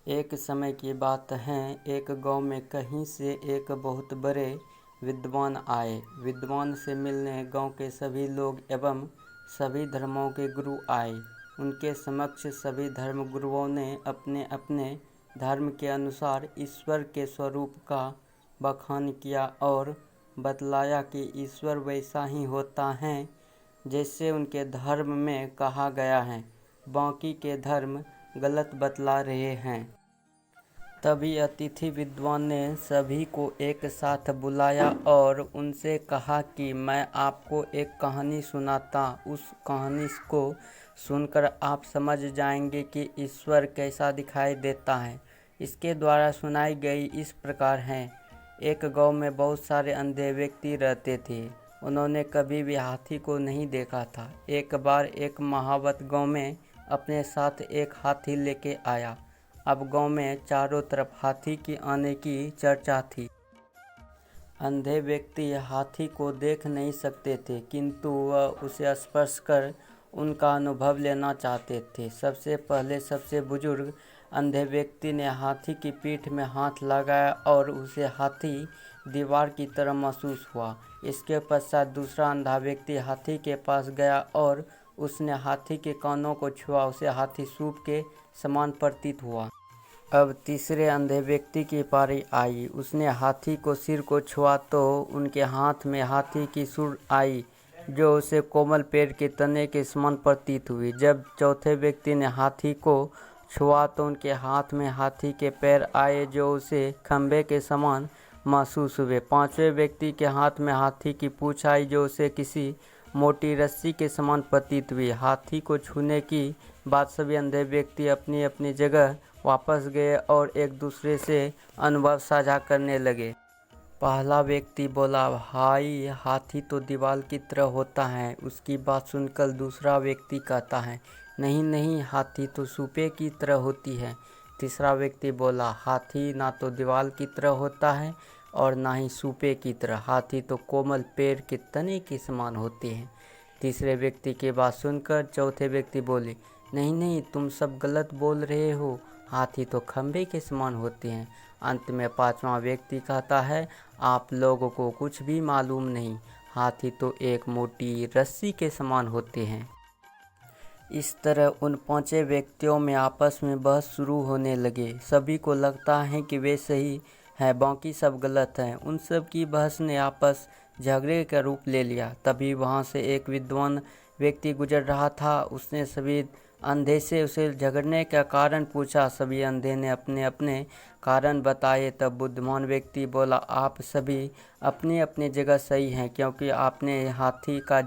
एक समय की बात है, एक गांव में कहीं से एक बहुत बड़े विद्वान आए। विद्वान से मिलने गांव के सभी लोग एवं सभी धर्मों के गुरु आए। उनके समक्ष सभी धर्म गुरुओं ने अपने अपने धर्म के अनुसार ईश्वर के स्वरूप का बखान किया और बतलाया कि ईश्वर वैसा ही होता है जैसे उनके धर्म में कहा गया है, बाकी के धर्म गलत बतला रहे हैं। तभी अतिथि विद्वान ने सभी को एक साथ बुलाया और उनसे कहा कि मैं आपको एक कहानी सुनाता। उस कहानी को सुनकर आप समझ जाएंगे कि ईश्वर कैसा दिखाई देता है। इसके द्वारा सुनाई गई इस प्रकार है। एक गांव में बहुत सारे अंधे व्यक्ति रहते थे। उन्होंने कभी भी हाथी को नहीं देखा था। एक बार एक महावत गांव में अपने साथ एक हाथी लेके आया। अब गांव में चारों तरफ हाथी की आने की चर्चा थी। अंधे व्यक्ति हाथी को देख नहीं सकते थे, किंतु वह उसे स्पर्श कर उनका अनुभव लेना चाहते थे। सबसे पहले सबसे बुजुर्ग अंधे व्यक्ति ने हाथी की पीठ में हाथ लगाया और उसे हाथी दीवार की तरह महसूस हुआ। इसके पश्चात दूसरा अंधा व्यक्ति हाथी के पास गया और उसने हाथी के कानों को छुआ। उसे हाथी सूप के समान प्रतीत हुआ। अब तीसरे अंधे व्यक्ति की पारी आई। उसने हाथी को सिर को छुआ तो उनके हाथ में हाथी की सूंड आई, जो उसे कोमल पेड़ के तने के समान प्रतीत हुई। जब चौथे व्यक्ति ने हाथी को छुआ तो उनके हाथ में हाथी के पैर आए, जो उसे खंभे के समान महसूस हुए। पांचवें व्यक्ति के हाथ में हाथी की पूंछ आई, जो उसे किसी मोटी रस्सी के समान प्रतीत हुई। हाथी को छूने की बाद सभी अंधे व्यक्ति अपनी अपनी जगह वापस गए और एक दूसरे से अनुभव साझा करने लगे। पहला व्यक्ति बोला, भाई हाथी तो दीवार की तरह होता है। उसकी बात सुनकर दूसरा व्यक्ति कहता है, नहीं नहीं, हाथी तो सूपे की तरह होती है। तीसरा व्यक्ति बोला, हाथी ना तो दीवार की तरह होता है और ना ही सूपे की तरह, हाथी तो कोमल पेड़ के तने के समान होते हैं। तीसरे व्यक्ति की बात सुनकर चौथे व्यक्ति बोले, नहीं नहीं, तुम सब गलत बोल रहे हो, हाथी तो खंभे के समान होते हैं। अंत में पांचवा व्यक्ति कहता है, आप लोगों को कुछ भी मालूम नहीं, हाथी तो एक मोटी रस्सी के समान होते हैं। इस तरह उन पांचों व्यक्तियों में आपस में बहस शुरू होने लगे। सभी को लगता है कि वे सही है, बाकी सब गलत हैं। उन सब की बहस ने आपस झगड़े का रूप ले लिया। तभी वहां से एक विद्वान व्यक्ति गुजर रहा था। उसने सभी अंधे से उसे झगड़ने का कारण पूछा। सभी अंधे ने अपने अपने कारण बताए। तब बुद्धिमान व्यक्ति बोला, आप सभी अपनी अपनी जगह सही हैं, क्योंकि आपने हाथी का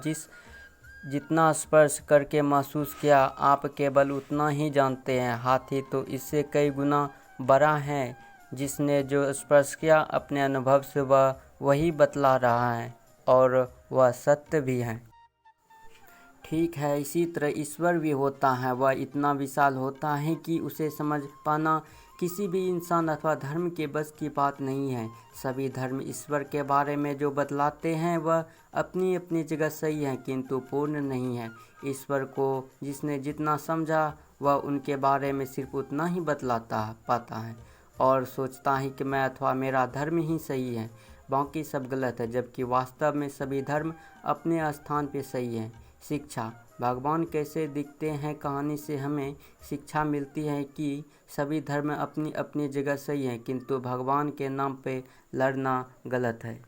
जितना स्पर्श करके महसूस किया, आप केवल उतना ही जानते हैं। हाथी तो इससे कई गुना बड़ा है। जिसने जो स्पर्श किया, अपने अनुभव से वह वही बतला रहा है और वह सत्य भी है। ठीक है, इसी तरह ईश्वर भी होता है। वह इतना विशाल होता है कि उसे समझ पाना किसी भी इंसान अथवा धर्म के बस की बात नहीं है। सभी धर्म ईश्वर के बारे में जो बतलाते हैं वह अपनी अपनी जगह सही है, किंतु पूर्ण नहीं है। ईश्वर को जिसने जितना समझा वह उनके बारे में सिर्फ उतना ही बतलाता पाता है और सोचता है कि मैं अथवा मेरा धर्म ही सही है, बाकी सब गलत है, जबकि वास्तव में सभी धर्म अपने स्थान पे सही है। शिक्षा, भगवान कैसे दिखते हैं कहानी से हमें शिक्षा मिलती है कि सभी धर्म अपनी अपनी जगह सही हैं, किंतु भगवान के नाम पे लड़ना गलत है।